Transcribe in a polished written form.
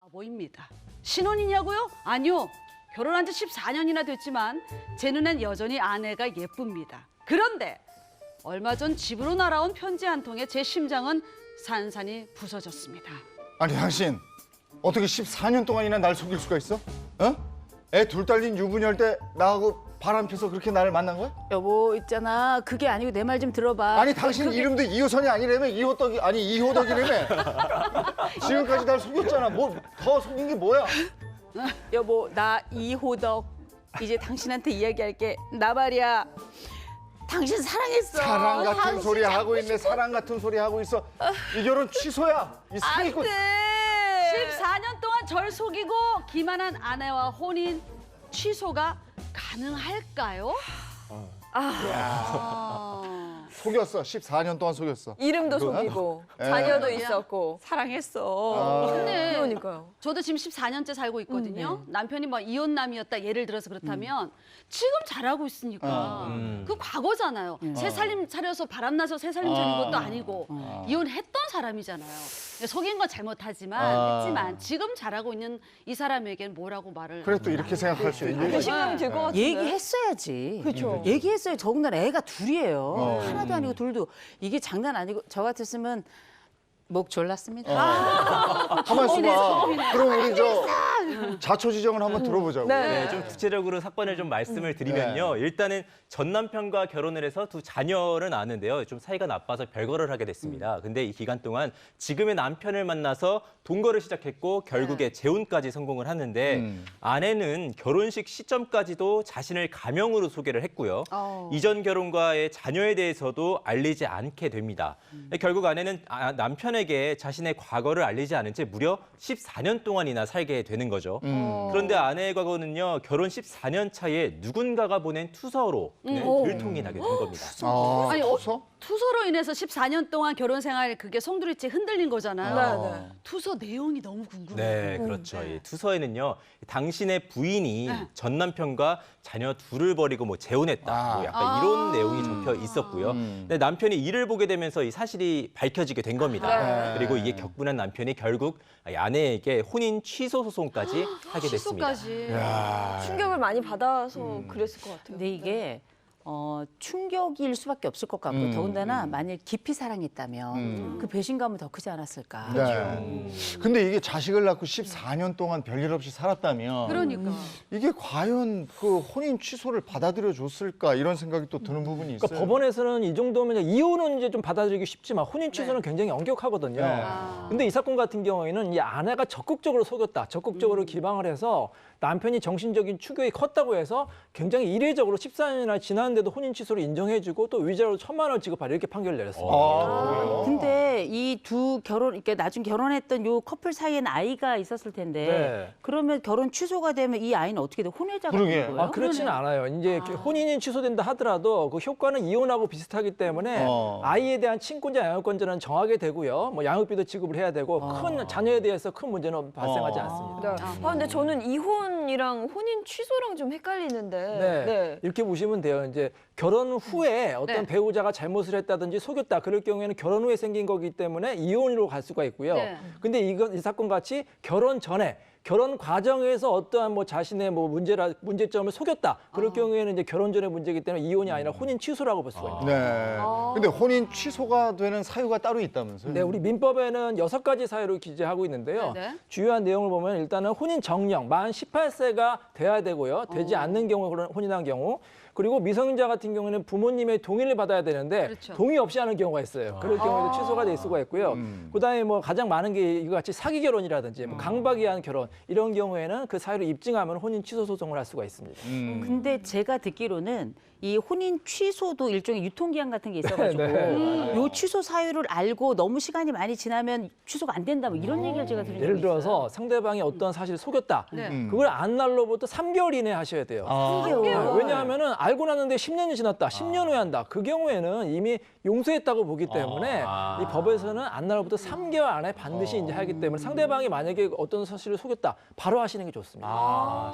바보입니다. 신혼이냐고요? 아니요. 결혼한 지 14년이나 됐지만 제 눈엔 여전히 아내가 예쁩니다. 그런데 얼마 전 집으로 날아온 편지 한 통에 제 심장은 산산이 부서졌습니다. 아니 당신 어떻게 14년 동안이나 날 속일 수가 있어? 어? 애 둘 딸린 유부녀일 때 나하고 바람 펴서 그렇게 나를 만난 거야? 여보 있잖아 그게 아니고 내 말 좀 들어봐. 아니 당신 이름도 이호선이 아니라며 이호덕이 아니 이호덕이라며 지금까지 날 속였잖아. 뭐 더 속인 게 뭐야? 여보 나 이호덕 이제 당신한테 이야기할게. 나 말이야 당신 사랑했어. 사랑 같은 당신 소리 잡고 하고 있네. 싶어. 사랑 같은 소리 하고 있어. 이 결혼 취소야. 이 사기꾼. 안돼. 14년 동안 절 속이고 기만한 아내와 혼인 취소가 가능할까요? 속였어. 14년 동안 속였어. 이름도 속이고 예. 자녀도 있었고. 사랑했어. 근데 그러니까요. 저도 지금 14년째 살고 있거든요. 남편이 뭐 이혼남이었다 예를 들어서 그렇다면 지금 잘하고 있으니까 그 과거잖아요. 새 살림 차려서 바람나서 새 살림 차린 것도 아니고 이혼했던 사람이잖아요. 속인 건 잘못하지만 했지만 지금 잘하고 있는 이 사람에겐 뭐라고 말을 그래 또 이렇게 생각할 수 있는 거지. 배신감이 들 것 같은데. 얘기했어야지. 그쵸. 얘기했어요. 더군다나 애가 둘이에요. 어. 하나도 아니고 둘도. 이게 장난 아니고 저 같았으면 목 졸랐습니다. 가만 있어봐. 그럼 우리 저 자초지정을 한번 들어보자고. 네. 네, 좀 구체적으로 사건을 좀 말씀을 드리면요. 일단은 전 남편과 결혼을 해서 두 자녀를 낳았는데요. 좀 사이가 나빠서 별거를 하게 됐습니다. 근데 이 기간 동안 지금의 남편을 만나서 동거를 시작했고 결국에 재혼까지 성공을 하는데 아내는 결혼식 시점까지도 자신을 가명으로 소개를 했고요. 이전 결혼과의 자녀에 대해서도 알리지 않게 됩니다. 결국 아내는 남편에게 자신의 과거를 알리지 않은 채 무려 14년 동안이나 살게 되는 거죠. 그런데 아내의 과거는요. 결혼 14년 차에 누군가가 보낸 투서로 들통이 나게 된 겁니다. 아니, 투서? 투서로 인해서 14년 동안 결혼 생활 그게 송두리째 흔들린 거잖아요. 네, 네. 투서 내용이 너무 궁금해요. 네, 그렇죠. 이 투서에는요, 당신의 부인이 전 남편과 자녀 둘을 버리고 뭐 재혼했다, 뭐 약간 이런 내용이 적혀 있었고요. 근데 남편이 이를 보게 되면서 이 사실이 밝혀지게 된 겁니다. 그리고 이게 격분한 남편이 결국 아내에게 혼인 취소 소송까지 하게 됐습니다. 취소까지. 충격을 많이 받아서 그랬을 것 같아요. 근데 이게 충격일 수밖에 없을 것 같고 더군다나 만약 깊이 사랑했다면 그 배신감은 더 크지 않았을까. 네. 근데 이게 자식을 낳고 14년 동안 별일 없이 살았다면 그러니까. 이게 과연 그 혼인 취소를 받아들여 줬을까 이런 생각이 또 드는 부분이 있어요. 그러니까 법원에서는 이 정도면 이혼은 이제 좀 받아들이기 쉽지만 혼인 취소는 굉장히 엄격하거든요. 네. 근데 이 사건 같은 경우에는 이 아내가 적극적으로 속였다, 적극적으로 기방을 해서 남편이 정신적인 충격이 컸다고 해서 굉장히 이례적으로 14년이나 지났는데도 혼인 취소를 인정해주고 또 위자료 1,000만 원 지급하라 이렇게 판결을 내렸습니다. 그래요? 근데 이 두 이렇게 나중 결혼했던 요 커플 사이에는 아이가 있었을 텐데 네. 그러면 결혼 취소가 되면 이 아이는 어떻게 돼? 혼외자가 그러게. 되는 거예요? 아, 그렇지는 않아요. 이제 혼인이 취소된다 하더라도 그 효과는 이혼하고 비슷하기 때문에 아이에 대한 친권자 양육권자는 정하게 되고요. 뭐 양육비도 지급을 해야 되고 큰 자녀에 대해서 큰 문제는 발생하지 않습니다. 네. 근데 저는 이혼이랑 혼인 취소랑 좀 헷갈리는데. 네. 이렇게 보시면 돼요. 이제 결혼 후에 어떤 네. 배우자가 잘못을 했다든지 속였다. 그럴 경우에는 결혼 후에 생긴 거기 때문에 이혼으로 갈 수가 있고요. 네. 근데 이 사건 같이 결혼 전에 결혼 과정에서 어떠한 뭐 자신의 뭐 문제점을 속였다. 그럴 경우에는 이제 결혼 전의 문제이기 때문에 이혼이 아니라 혼인 취소라고 볼 수가 있습니다. 네. 근데 혼인 취소가 되는 사유가 따로 있다면서요? 네, 우리 민법에는 6가지 사유를 기재하고 있는데요. 네네. 주요한 내용을 보면 일단은 혼인 정령, 만 18세가 돼야 되고요. 되지 않는 경우, 혼인한 경우. 그리고 미성년자 같은 경우는 부모님의 동의를 받아야 되는데 그렇죠. 동의 없이 하는 경우가 있어요. 그럴 경우에도 취소가 될 수가 있고요. 그다음에 뭐 가장 많은 게 이거 같이 사기 결혼이라든지 뭐 강박이한 결혼 이런 경우에는 그 사유를 입증하면 혼인 취소 소송을 할 수가 있습니다. 근데 제가 듣기로는 이 혼인 취소도 일종의 유통기한 같은 게 있어가지고 요 취소 사유를 알고 너무 시간이 많이 지나면 취소가 안 된다 뭐 이런 얘기를 제가 들은 적이 예를 있어요. 들어서 상대방이 어떤 사실을 속였다. 네. 그걸 안 날로부터 3개월 이내에 하셔야 돼요. 네, 왜냐하면은 알고 났는데 10년이 지났다. 10년 후에 한다. 그 경우에는 이미 용서했다고 보기 때문에 이 법에서는 안 날로부터 3개월 안에 반드시 이제 하기 때문에 상대방이 만약에 어떤 사실을 속였다. 바로 하시는 게 좋습니다.